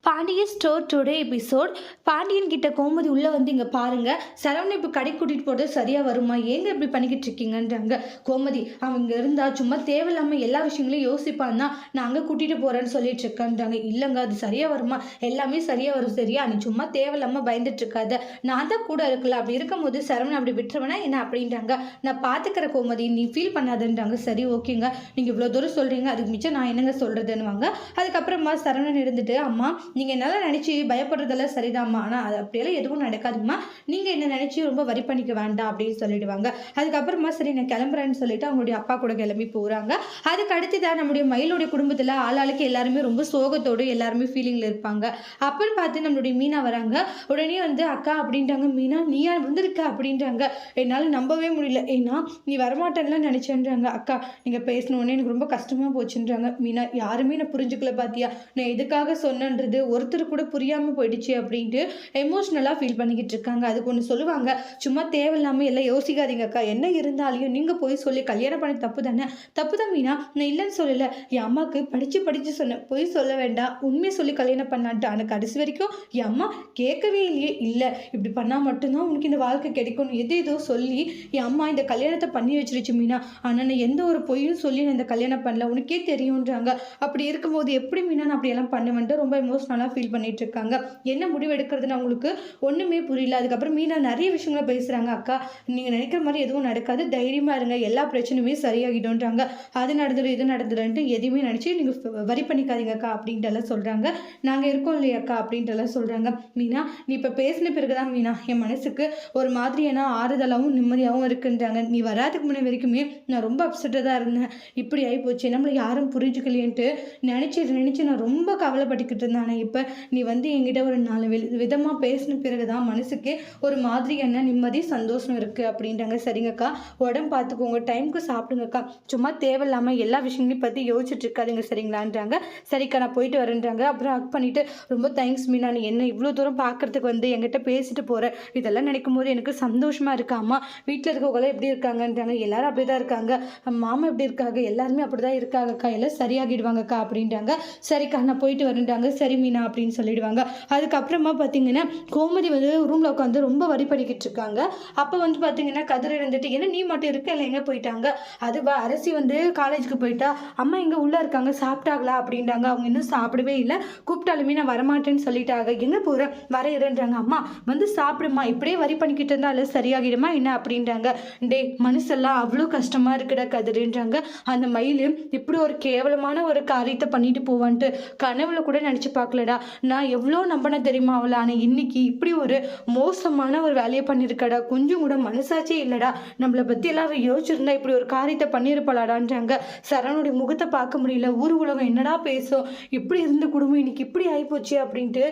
Pandian store today episode. Pandian கிட்ட கோமதி உள்ள வந்து இங்க பாருங்க, சரவணன் இப்போ கடை கூட்டிட்டு போறது சரியா வருமா, ஏங்க இப்படி பண்ணிக்கிட்டு இருக்கீங்கன்றாங்க. கோமதி அவங்க இருந்தா சும்மா தேவையில்லாம எல்லா விஷயங்களையும் யோசிப்பான்னா நான் அங்க கூட்டிட்டு போறேன்னு சொல்லிட்டு இருக்கேன்றாங்க. இல்லைங்க அது சரியா வருமா, எல்லாமே சரியா வரும் சரியா, நீ சும்மா தேவையில்லாம பயந்துட்டு இருக்காத, நான் தான் கூட இருக்கல, அப்படி இருக்கும்போது சரவணன் அப்படி விட்டுருவேனா என்ன அப்படின்றாங்க. நான் பாத்துக்கிற கோமதி, நீ ஃபீல் பண்ணாதுன்றாங்க. சரி ஓகேங்க, நீங்க இவ்வளவு தூரம் சொல்றீங்க, அதுக்கு மிச்சம் நான் என்னங்க சொல்றதுன்னுவாங்க. அதுக்கப்புறமா சரவணன் இருந்துட்டு, அம்மா நீங்கள் என்னால் நினச்சி பயப்படுறதெல்லாம் சரிதாம்மா, ஆனால் அது அப்படியெல்லாம் எதுவும் நடக்காதும்மா, நீங்கள் என்ன நினச்சி ரொம்ப வரி பண்ணிக்க வேண்டாம் அப்படின்னு சொல்லிடுவாங்க. அதுக்கப்புறமா சரி நான் கிளம்புறேன்னு சொல்லிட்டு அவங்களுடைய அப்பா கூட கிளம்பி போகிறாங்க. அதுக்கு அடுத்து தான் நம்முடைய மயிலுடைய குடும்பத்தில் ஆளாளுக்கு எல்லாருமே ரொம்ப சோகத்தோடு எல்லாருமே ஃபீலிங்கில் இருப்பாங்க. அப்புறம் பார்த்து நம்மளுடைய மீனா வராங்க. உடனே வந்து அக்கா அப்படின்றாங்க. மீனா நீயா வந்திருக்க அப்படின்றாங்க. என்னால் நம்பவே முடியல, ஏன்னா நீ வரமாட்டேன்லாம் நினச்சேன்றாங்க. அக்கா நீங்கள் பேசணுன்னே எனக்கு ரொம்ப கஷ்டமாக போச்சுன்றாங்க. மீனா யாருமே நான் புரிஞ்சுக்கல பாத்தியா, நான் எதுக்காக சொன்னன்றது ஒருத்தர் கூட புரியாம போயிடுச்சு அப்படின்ட்டு எமோஷ்னலா ஃபீல் பண்ணிக்கிட்டு இருக்காங்க. அதுக்கு ஒன்று சொல்லுவாங்க, சும்மா தேவையில்லாம எல்லாம் யோசிக்காதீங்க அக்கா, என்ன இருந்தாலையும் நீங்க போய் சொல்லி கல்யாணம் பண்ண தப்பு தானே. தப்பு தான் மீனா, நான் இல்லைன்னு சொல்லல, என் அம்மாவுக்கு படிச்சு படிச்சு சொன்னேன், போய் சொல்ல வேண்டாம், உண்மையை சொல்லி கல்யாணம் பண்ணான்ட்டு. ஆனால் கடைசி வரைக்கும் என் அம்மா கேட்கவே இல்லையே. இல்லை இப்படி பண்ணா மட்டும்தான் உனக்கு இந்த வாழ்க்கை கிடைக்கும், ஏதோ சொல்லி என் அம்மா இந்த கல்யாணத்தை பண்ணி வச்சிருச்சு மீனா. ஆனால் நான் எந்த ஒரு பொய்யும் சொல்லி நான் இந்த கல்யாணம் பண்ணல, உனக்கே தெரியும்ன்றாங்க. அப்படி இருக்கும்போது எப்படி மீனா நான் அப்படியெல்லாம் பண்ணுவேன்ட்டு ரொம்ப எமோஷனலாக ஃபீல் பண்ணிட்டு இருக்காங்க. என்ன முடிவு எடுக்கிறதுன்னு அவங்களுக்கு ஒன்றுமே புரியல. அதுக்கப்புறம் மீனா நிறைய விஷயங்களை பேசுகிறாங்க. அக்கா நீங்கள் நினைக்கிற மாதிரி எதுவும் நடக்காது, தைரியமாக இருங்க, எல்லா பிரச்சனையுமே சரியாகிடும்ன்றாங்க. அது நடந்துடும் இது நடந்துடும்ட்டு எதுவுமே நினச்சி நீங்கள் வரி பண்ணிக்காதீங்க அக்கா அப்படின்ட்டு எல்லாம் சொல்கிறாங்க. நாங்கள் இருக்கோம் இல்லையா அக்கா அப்படின்ட்டு எல்லாம் சொல்கிறாங்க. மீனா நீ இப்போ பேசின பிறகுதான் மீனா என் மனசுக்கு ஒரு மாதிரியான ஆறுதலாகவும் நிம்மதியாகவும் இருக்குன்றாங்க. நீ வராதுக்கு முன்னே வரைக்குமே நான் ரொம்ப அப்செட்டாக தான் இருந்தேன், இப்படி ஆகிப்போச்சு, நம்மளை யாரும் புரிஞ்சுக்கலையேன்ட்டு நினச்சி நான் ரொம்ப கவலைப்பட்டுக்கிட்டு இருந்தேன். ஆனால் இப்போ நீ வந்து என்கிட்ட ஒரு 4 விதமாக பேசின பிறகு தான் மனசுக்கே ஒரு மாதிரியான நிம்மதி சந்தோஷம் இருக்குது அப்படின்றாங்க. சரிங்கக்கா உடம்பு பார்த்துக்கோங்க, டைமுக்கு சாப்பிடுங்கக்கா, சும்மா தேவையில்லாமல் எல்லா விஷயங்களையும் பற்றி யோசிச்சுட்டு இருக்காதுங்க சரிங்களான்றாங்க. சரிக்கா நான் போயிட்டு வரேன்றாங்க. அப்புறம் ஹக் பண்ணிவிட்டு ரொம்ப தேங்க்ஸ் மீனா, நீ என்ன இவ்வளோ தூரம் பார்க்குறதுக்கு வந்து என்கிட்ட பேசிட்டு போகிற, இதெல்லாம் நினைக்கும் போது எனக்கு சந்தோஷமாக இருக்கா. அம்மா வீட்டில் இருக்கவங்களாம் எப்படி இருக்காங்கன்றாங்க. எல்லாரும் அப்படி தான் இருக்காங்க, மாமா எப்படி இருக்காங்க, எல்லாருமே அப்படி தான் இருக்காங்கக்கா, எல்லாம் சரியாகிடுவாங்கக்கா அப்படின்றாங்க. சரிக்கா நான் போயிட்டு வரேன்றாங்க. சரி மீனா அப்படின்னு சொல்லிடுவாங்க. அதுக்கப்புறமா பார்த்தீங்கன்னா கோமதி வந்து ரூமில் உட்காந்து ரொம்ப வரி பண்ணிக்கிட்டு இருக்காங்க. அப்போ வந்து பார்த்தீங்கன்னா கதிர் இருந்துட்டு, என்ன நீ மட்டும் இருக்க, இல்லை எங்கே போயிட்டாங்க, அதுவா அரசி வந்து காலேஜுக்கு போயிட்டா, அம்மா எங்கே உள்ளே இருக்காங்க சாப்பிட்டாங்களா அப்படின்றாங்க. அவங்க இன்னும் சாப்பிடவே இல்லை, கூப்பிட்டாலுமே நான் வரமாட்டேன்னு சொல்லிட்டாங்க. எங்கே போகிறேன் வர இருன்றாங்க. அம்மா வந்து சாப்பிடுமா, இப்படியே வரி பண்ணிக்கிட்டு இருந்தாலும் சரியாகிடுமா என்ன அப்படின்றாங்க. டே மனசெல்லாம் அவ்வளோ கஷ்டமாக இருக்குடா கதிர்ன்றாங்க. அந்த மயில் இப்படி ஒரு கேவலமான ஒரு காரியத்தை பண்ணிட்டு போவான்ட்டு கனவுல கூட நினச்சி பார்க்கலடா, நான் எவ்வளோ நம்பின தெரியுமா அவளை, ஆனால் இன்னைக்கு இப்படி ஒரு மோசமான ஒரு வேலையை பண்ணியிருக்கடா, கொஞ்சம் கூட மனசாச்சே இல்லைடா, நம்மளை பற்றி எல்லாம் யோசிச்சிருந்தா இப்படி ஒரு காரியத்தை பண்ணியிருப்பாளாடான்றாங்க. சரவணுடைய முகத்தை பார்க்க முடியல, ஊர் உலகம் என்னடா பேசும், இப்படி இருந்த குடும்பம் இன்னைக்கு இப்படி ஆகிப்போச்சு அப்படின்ட்டு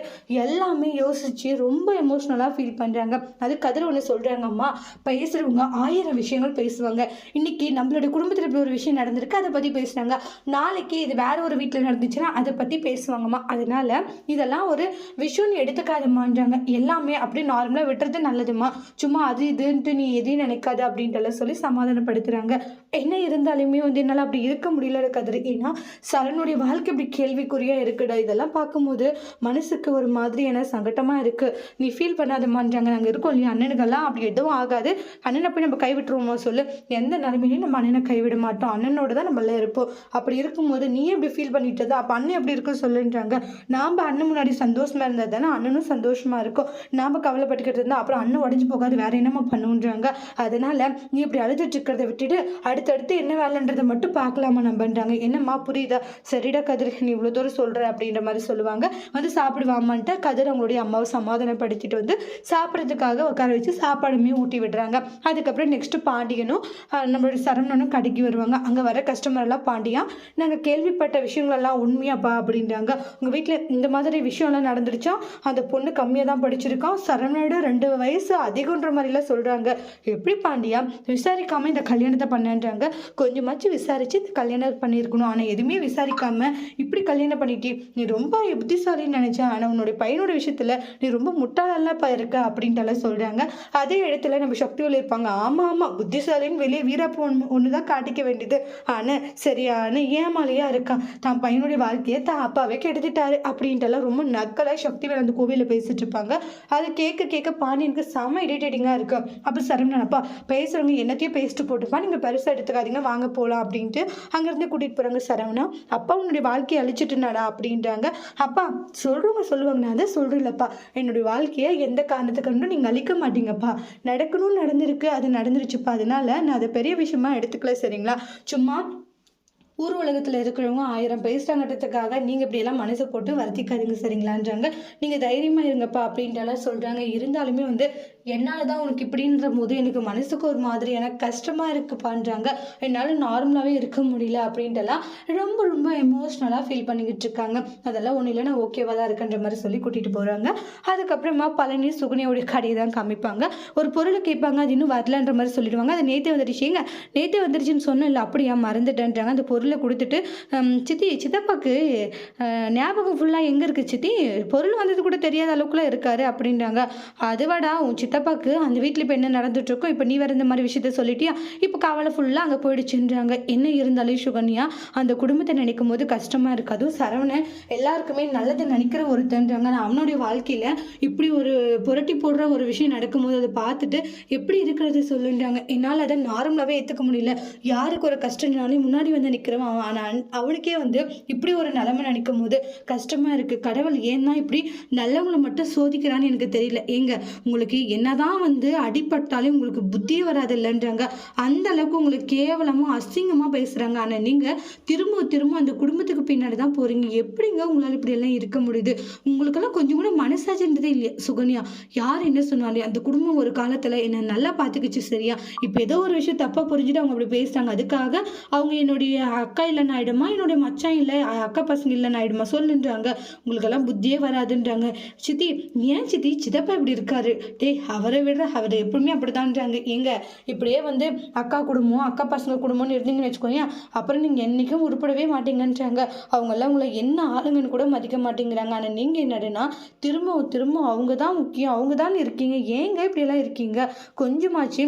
எல்லாமே யோசிச்சு ரொம்ப எமோஷ்னலாக ஃபீல் பண்ணுறாங்க. அது கதிர் ஒன்று சொல்கிறாங்க, அம்மா பேசுகிறவங்க 1000 விஷயங்கள் பேசுவாங்க, இன்னைக்கு நம்மளுடைய குடும்பத்தில் இப்படி ஒரு விஷயம் நடந்திருக்கு அதை பற்றி பேசுகிறாங்க, நாளைக்கு இது வேற ஒரு வீட்டில் நடந்துச்சுன்னா அதை பற்றி பேசுவாங்கம்மா, அதனால இதெல்லாம் ஒரு விஷயம்னு எடுத்துக்காதம்மான்றாங்க. எல்லாமே அப்படி நார்மலாக விட்டுறது நல்லதுமா, சும்மா அது இதுன்ட்டு நீ எதையும் நினைக்காது அப்படின்ட்டு சொல்லி சமாதானப்படுத்துகிறாங்க. என்ன இருந்தாலுமே வந்து என்னால் அப்படி இருக்க முடியல கதிர், ஏன்னா சரணுடைய வாழ்க்கை இப்படி கேள்விக்குறியாக இருக்குடா, இதெல்லாம் பார்க்கும்போது மனசுக்கு ஒரு மாதிரியான சங்கட்டமாக இருக்குது, நீ ஃபீல் பண்ணாதம்மான்றாங்க. நாங்கள் இருக்கோம் இல்லையா, அண்ணனுக்கெல்லாம் அப்படி எதுவும் ஆகாது, அண்ணனை போய் நம்ம கைவிட்டுருவோமோ சொல்லு, எந்த நிலைமையிலையும் நம்ம அண்ணனை கைவிட மாட்டோம், அண்ணனோட தான் நம்மள இருப்போம், அப்படி இருக்கும்போது நீ எப்படி ஃபீல் பண்ணிட்டு அப்போ அண்ணன் எப்படி இருக்குன்னு சொல்லுன்றாங்க. நாம் அண்ணன் முன்னாடி சந்தோஷமா இருந்தால் தானே அண்ணனும் சந்தோஷமா இருக்கும், நாம் கவலைப்பட்டுக்கிட்டு இருந்தால் அப்புறம் அண்ணன் உடஞ்சி போகாது, வேற என்னமா பண்ணுன்றாங்க. அதனால நீ இப்படி அழுதுட்டு இருக்கிறத விட்டுட்டு அடுத்தடுத்து என்ன வேலைன்றதை மட்டும் பார்க்கலாமா நம்பன்றாங்க. என்னம்மா புரியுதா, சரிடா கதிர் நீ இவ்வளோ தூரம் சொல்கிற அப்படின்ற மாதிரி சொல்லுவாங்க. வந்து சாப்பிடுவாமான்ட்டு கதிர் அவங்களுடைய அம்மாவை சமாதானப்படுத்திட்டு வந்து சாப்பிட்றதுக்காக உட்கார வச்சு சாப்பாடுமே ஊட்டி விடுறாங்க. அதுக்கப்புறம் நெக்ஸ்ட் பாண்டியனும் நம்மளுடைய சரவணனும் கடைக்கு வருவாங்க. அங்கே வர கஸ்டமர் எல்லாம், பாண்டியா நாங்கள் கேள்விப்பட்ட விஷயங்களெல்லாம் உண்மையாப்பா அப்படின்றாங்க. உங்கள் வீட்டில் இந்த மாதிரி விஷயம்லாம் நடந்துருச்சா, அந்த பொண்ணு கம்மியாக தான் படிச்சிருக்கான், சரவணோட 2 வயசு அதிகன்ற மாதிரிலாம் சொல்கிறாங்க, எப்படி பாண்டியா விசாரிக்காமல் இந்த கல்யாணத்தை பண்ணேன்றாங்க. கொஞ்சமாச்சு விசாரித்து இந்த கல்யாணம் பண்ணியிருக்கணும், ஆனால் எதுவுமே விசாரிக்காமல் இப்படி கல்யாணம் பண்ணிட்டு நீ ரொம்ப புத்திசாலின்னு நினச்சேன், ஆனால் உன்னுடைய பையனோட விஷயத்தில் நீ ரொம்ப முட்டாளெல்லாம் இருக்க அப்படின்ட்டு சொல்கிறாங்க. அதே இடத்துல நம்ம சக்தியில் இருப்பாங்க, ஆமாம் ஆமாம் புத்திசாலின்னு வெளியே வீரப்பு ஒன்று தான் காட்டிக்க வேண்டியது, ஆனால் சரியான ஏமாலியாக இருக்கான், தான் பையனுடைய வாழ்க்கையை தான் அப்பாவே கெடுத்துட்டாரு அப்படி அப்படின்ட்டுலாம் ரொம்ப நக்கலாக சக்திவேல் அந்த கோவிலில் பேசிட்டு இருப்பாங்க. அதை கேட்க கேட்க பாண்டியனுக்கு செம்ம இரிட்டேட்டிங்காக இருக்கு. அப்போ சரவணன், அப்பா பேசுகிறவங்க என்னத்தையும் பேசிட்டு போட்டுப்பா, நீங்கள் பெருசாக எடுத்துக்காதீங்க, வாங்க போகலாம் அப்படின்ட்டு அங்கேருந்து கூட்டிகிட்டு போகிறாங்க. சரவணா, அப்பா உன்னுடைய வாழ்க்கையை அழிச்சிட்டுனாடா அப்படின்றாங்க. அப்பா சொல்கிறவங்க சொல்லுவாங்க, நான் அதை சொல்கிறேன்லப்பா, என்னுடைய வாழ்க்கையை எந்த காரணத்துக்கு கொண்டும் நீங்கள் அழிக்க மாட்டீங்கப்பா, நடக்கணும்னு நடந்திருக்கு, அது நடந்துருச்சுப்பா, அதனால நான் அதை பெரிய விஷயமா எடுத்துக்கல, சரிங்களா? சும்மா ஊர் உலகத்தில் இருக்கிறவங்க 1000 பேசுகிறாங்கன்றதுக்காக நீங்கள் இப்படியெல்லாம் மனசை போட்டு வருத்திக்காதீங்க, சரிங்களான்றாங்க. நீங்கள் தைரியமாக இருங்கப்பா அப்படின்ட்டுலாம் சொல்கிறாங்க. இருந்தாலுமே வந்து என்னால் தான் உனக்கு இப்படின்ற போது எனக்கு மனசுக்கு ஒரு மாதிரியான கஷ்டமாக இருக்குப்பான்றாங்க. என்னால் நார்மலாகவே இருக்க முடியல அப்படின்ட்டுலாம் ரொம்ப ரொம்ப எமோஷ்னலாக ஃபீல் பண்ணிக்கிட்டு இருக்காங்க. அதெல்லாம் ஒன்றும் இல்லை, நான் ஓகேவாக தான் இருக்குன்ற மாதிரி சொல்லி கூட்டிகிட்டு போகிறாங்க. அதுக்கப்புறமா பழனி சுகன்யாவுடைய கடையை தான் காமிப்பாங்க. ஒரு பொருளை கேட்பாங்க, அது இன்னும் வரலன்ற மாதிரி சொல்லிடுவாங்க. அது நேற்றே வந்துடுச்சிங்க, நேற்றே வந்துடுச்சுன்னு சொன்னேன் இல்லை, அப்படியா மறந்துட்டேன்றாங்க. அந்த பொருளை கொடுத்துட்டு சித்தி சித்தப்பாக்கு ஞாபகம் ஃபுல்லாக எங்கே இருக்குது சித்தி, பொருள் வந்தது கூட தெரியாத அளவுக்குலாம் இருக்காரு அப்படின்றாங்க. அதுவாடா உன் சித்தப்பாக்கு அந்த வீட்டில் இப்போ என்ன நடந்துட்டுருக்கோ, இப்போ நீ வேறு இந்த மாதிரி விஷயத்த சொல்லிட்டியா, இப்போ கவலை ஃபுல்லாக அங்கே போயிடுச்சுன்றாங்க. என்ன இருந்தாலும் சுகன்யா, அந்த குடும்பத்தை நினைக்கும் போது கஷ்டமாக இருக்காது. சரவணன் எல்லாருக்குமே நல்லது நினைக்கிற ஒருத்தன்றாங்க. நான் அவனுடைய வாழ்க்கையில் இப்படி ஒரு புரட்டி போடுற ஒரு விஷயம் நடக்கும்போது அதை பார்த்துட்டு எப்படி இருக்கிறது சொல்லுன்றாங்க. என்னால் அதை நார்மலாகவே ஏற்றுக்க முடியல. யாருக்கு ஒரு கஷ்டம்னாலும் முன்னாடி வந்து நிற்கிறவன் ஆனால் அவனுக்கே வந்து இப்படி ஒரு நிலைமை நினைக்கும் போது கஷ்டமாக இருக்குது. கடவுள் ஏன் தான் இப்படி நல்லவங்களை மட்டும் சோதிக்கிறான்னு எனக்கு தெரியல. ஏங்க, உங்களுக்கு என்னதான் வந்து அடிபட்டாலும் உங்களுக்கு புத்தியே வராது இல்லைன்றாங்க. அந்த அளவுக்கு உங்களுக்கு கேவலமாக அசிங்கமாக பேசுகிறாங்க. ஆனால் நீங்கள் திரும்ப திரும்ப அந்த குடும்பத்துக்கு பின்னாடி தான் போகிறீங்க. எப்படிங்க உங்களால் இப்படியெல்லாம் இருக்க முடியுது? உங்களுக்கெல்லாம் கொஞ்சம் கூட மனசாட்சின்றதே இல்லையா? சுகன்யா, யார் என்ன சொன்னாலே அந்த குடும்பம் ஒரு காலத்தில் என்னை நல்லா பார்த்துக்கிச்சு, சரியா? இப்போ ஏதோ ஒரு விஷயம் தப்பாக புரிஞ்சுட்டு அவங்க அப்படி பேசுகிறாங்க. அதுக்காக அவங்க என்னுடைய அக்கா இல்லைன்னு ஆயிடுமா, என்னுடைய மச்சான் இல்லை அக்கா பசங்க இல்லைன்னு ஆயிடுமா சொல்லுன்றாங்க. உங்களுக்கெல்லாம் புத்தியே வராதுன்றாங்க. சித்தி, ஏன் சித்தி சித்தப்பா இப்படி இருக்காரு? அவரை விட அவர் எப்பவுமே அப்படித்தான்றாங்க. எங்க இப்படியே வந்து அக்கா குடும்பம் அக்கா பசங்க குடும்பம்னு இருந்தீங்கன்னு வச்சுக்கோங்க, அப்புறம் நீங்கள் என்றைக்கும் உருப்படவே மாட்டீங்கன்றாங்க. அவங்கெல்லாம் உங்களை என்ன ஆளுங்கன்னு கூட மதிக்க மாட்டேங்கிறாங்க. ஆனால் நீங்கள் என்னடுன்னா திரும்ப திரும்ப அவங்க தான் முக்கியம், அவங்க தான் இருக்கீங்க. ஏங்க இப்படியெல்லாம் இருக்கீங்க? கொஞ்சமாச்சு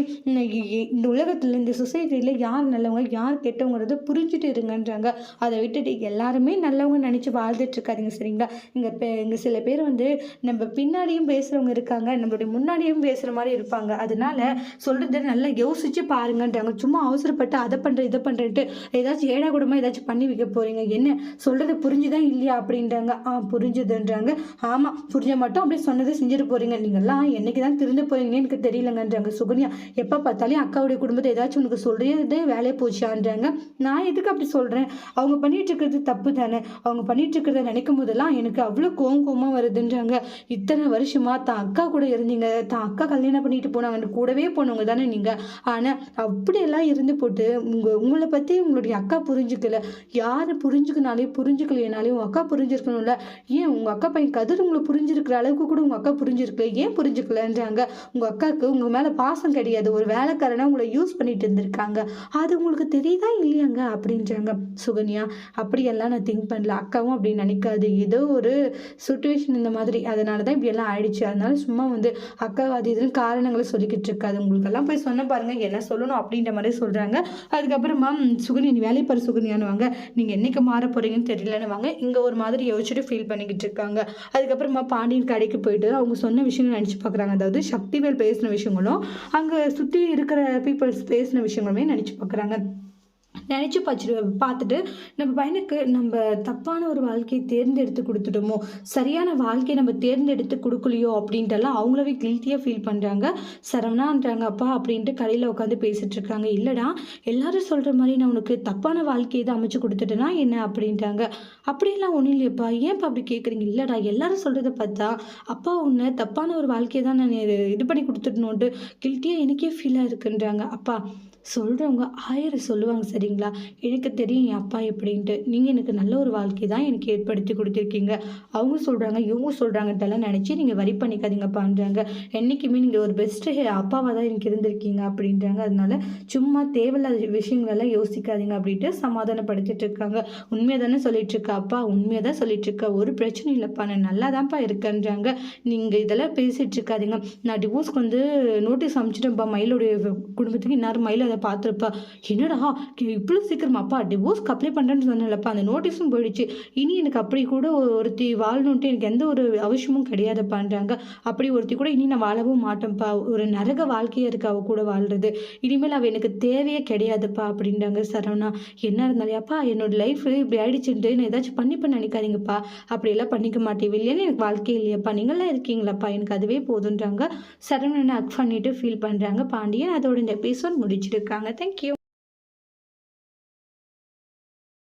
இந்த உலகத்தில் இந்த சொசைட்டியில் யார் நல்லவங்க யார் கெட்டவங்கிறது புரிஞ்சுட்டு இருங்கன்றாங்க. அதை விட்டுட்டு எல்லாருமே நல்லவங்க நினச்சி வாழ்ந்துட்டு இருக்காதிங்க, சரிங்களா? இங்கே சில பேர் வந்து நம்ம பின்னாடியும் பேசுகிறவங்க இருக்காங்க, நம்மளுடைய முன்னாடியும் பேசுகிற மாதிரி இருப்பாங்க. அதனால சொல்கிறத நல்லா யோசிச்சு பாருங்கன்றாங்க. சும்மா அவசரப்பட்டு அதை பண்ணுறேன் இதை பண்ணுறேன்ட்டு ஏதாச்சும் ஏடா கூடமாக ஏதாச்சும் பண்ணி வைக்க போகிறீங்க. என்ன சொல்கிறது புரிஞ்சுதான் இல்லையா அப்படின்றாங்க. புரிஞ்சுதுன்றாங்க. ஆமாம், புரிஞ்ச மட்டும் அப்படியே சொன்னதை செஞ்சுட்டு போகிறீங்க. நீங்கள்லாம் என்னைக்கு தான் திருந்து போகிறீங்கன்னு எனக்கு தெரியலங்கன்றாங்க. சுகன்யா, எப்போ பார்த்தாலும் அக்காவுடைய குடும்பத்தை ஏதாச்சும் உனக்கு சொல்கிறதே வேலையை போச்சான்றாங்க. நான் எதுக்கு அப்படி சொல்கிறேன்? அவங்க பண்ணிட்டு இருக்கிறது தப்பு தானே. அவங்க பண்ணிட்டு இருக்கிறத நினைக்கும் போதெல்லாம் எனக்கு அவ்வளோ கோவமாக வருதுன்றாங்க. இத்தனை வருஷமா தான் அக்கா கூட இருந்தீங்க, தான் அக்கா கல்யாணம் பண்ணிட்டு போனாங்க, கூடவே போனவங்க தானே நீங்கள். ஆனால் அப்படியெல்லாம் இருந்து போட்டு உங்களை பற்றி உங்களுடைய அக்கா புரிஞ்சுக்கல. யார் புரிஞ்சுக்கலைனாலே உங்கள் அக்கா புரிஞ்சிருக்கணும்ல. ஏன் உங்கள் அக்கா பையன் கதிர் உங்களை புரிஞ்சிருக்கிற அளவுக்கு கூட உங்கள் அக்கா புரிஞ்சிருக்கல, ஏன் புரிஞ்சுக்கலன்றாங்க. உங்கள் அக்காவுக்கு உங்கள் மேலே பாசம் கிடையாது, ஒரு வேலைக்காரனா உங்களை யூஸ் பண்ணிட்டு இருந்திருக்காங்க. அது உங்களுக்கு தெரியுதா இல்லையாங்க அப்படின்றாங்க. சுகன்யா, அப்படியெல்லாம் நான் திங்க் பண்ணல, அக்காவும் அப்படி நினைக்காது, ஏதோ ஒரு சுச்சுவேஷன் இந்த மாதிரி, அதனால தான் இப்படியெல்லாம் ஆயிடுச்சு. அதனால சும்மா வந்து அக்கா அது இதுன்னு காரணங்களை சொல்லிக்கிட்டு இருக்காது. உங்களுக்கெல்லாம் போய் சொன்ன பாருங்க என்ன சொல்லணும் அப்படின்ற மாதிரி சொல்கிறாங்க. அதுக்கப்புறமா சுகன்யா, நீ வேலை பாரு சுகன்யானுவாங்க. நீங்கள் என்னைக்கு மாற போகிறீங்கன்னு தெரியலன்னு வாங்க. இங்கே ஒரு மாதிரி யோசிச்சுட்டு ஃபீல் பண்ணிக்கிட்டு இருக்காங்க. அதுக்கப்புறமா பாண்டியன் கடைக்கு போயிட்டு அவங்க சொன்ன விஷயங்கள் நினச்சி பார்க்குறாங்க. அதாவது சக்திவேல் பேசின விஷயங்களும் அங்கே சுற்றி இருக்கிற பீப்புள்ஸ் பேசின விஷயங்களுமே நினச்சி பார்க்குறாங்க. நினச்சி பார்த்துட்டு நம்ம பையனுக்கு நம்ம தப்பான ஒரு வாழ்க்கையை தேர்ந்தெடுத்து கொடுத்துட்டோமோ, சரியான வாழ்க்கையை நம்ம தேர்ந்தெடுத்து கொடுக்கலையோ அப்படின்ட்டுலாம் அவங்களவே கில்ட்டியாக ஃபீல் பண்ணுறாங்க. சரவணான்றாங்க, அப்பா அப்படின்ட்டு கடையில் உட்காந்து பேசிகிட்டு இருக்காங்க. இல்லைடா, எல்லாரும் சொல்கிற மாதிரி நான் உனக்கு தப்பான வாழ்க்கையை தான் அமைச்சு கொடுத்துட்டேன்னா என்ன அப்படின்ட்டாங்க. அப்படியெல்லாம் ஒன்றும் இல்லையப்பா, ஏன்ப்பா அப்படி கேட்குறீங்க? இல்லைடா, எல்லாரும் சொல்கிறத பார்த்தா அப்பா உன்னை தப்பான ஒரு வாழ்க்கையை தான் நான் இது பண்ணி கொடுத்துட்டணுன்ட்டு கில்ட்டியாக எனக்கே ஃபீலாக இருக்குன்றாங்க. அப்பா சொல்கிறவங்க 1000 சொல்லுவாங்க, சரிங்களா? எனக்கு தெரியும் என் அப்பா எப்படின்ட்டு. நீங்கள் எனக்கு நல்ல ஒரு வாழ்க்கை தான் எனக்கு ஏற்படுத்தி கொடுத்துருக்கீங்க. அவங்க சொல்கிறாங்க இவங்க சொல்கிறாங்கட்டெல்லாம் நினச்சி நீங்கள் வரி பண்ணிக்காதீங்கப்பான்றாங்க. என்றைக்குமே நீங்கள் ஒரு பெஸ்ட்டு அப்பாவாக தான் எனக்கு இருந்திருக்கீங்க அப்படின்றாங்க. அதனால சும்மா தேவையில்லாத விஷயங்களெல்லாம் யோசிக்காதீங்க அப்படின்ட்டு சமாதானப்படுத்திட்டு இருக்காங்க. உண்மையாக தானே சொல்லிட்டு இருக்கா அப்பா, உண்மையாக தான் சொல்லிட்டு இருக்கா, ஒரு பிரச்சனை இல்லைப்பா, நான் நல்லா தான்ப்பா இருக்கேன்றாங்க. நீங்கள் இதெல்லாம் பேசிகிட்டு இருக்காதீங்க. நான் டிவோர்ஸ்க்கு வந்து நோட்டீஸ் அனுப்பிச்சிட்டேன்ப்பா மயிலுடைய குடும்பத்துக்கு, இன்னாரும் மயில் அதை பார்த்துருப்பா. என்னடா இவ்வளோ சீக்கிரமாப்பா டிவோர்ஸ்க்கு அப்ளை பண்ணுறேன்னு சொன்னேன்லப்பா, அந்த நோட்டீஸும் போயிடுச்சு. இனி எனக்கு அப்படி கூட ஒருத்தி வாழணுன்ட்டு எனக்கு எந்த ஒரு அவசியமும் கிடையாதுப்பான்றாங்க. அப்படி ஒருத்தி கூட இனி நான் வாழவும் மாட்டேன்ப்பா. ஒரு நரக வாழ்க்கையா இருக்கு அவ கூட வாழ்றது. இனிமேல் அவ எனக்கு தேவையே கிடையாதுப்பா அப்படின்றாங்க சரவணா. என்ன இருந்தாலும் அப்பா என்னோட லைஃப் இப்படி ஆயிடுச்சுன்ட்டு நான் ஏதாச்சும் பண்ணிப்பேன்னு நினைக்காதீங்கப்பா. அப்படியெல்லாம் பண்ணிக்க மாட்டேன். இல்லைன்னு எனக்கு வாழ்க்கையே இல்லையாப்பா. நீங்களாம் இருக்கீங்களாப்பா. எனக்கு அதுவே போதுன்றாங்க. சரவணனை ஹக் பண்ணிட்டு ஃபீல் பண்ணுறாங்க பாண்டியன். அதோட இந்த எபிசோட் முடிச்சிருக்காங்க. தேங்க்யூ.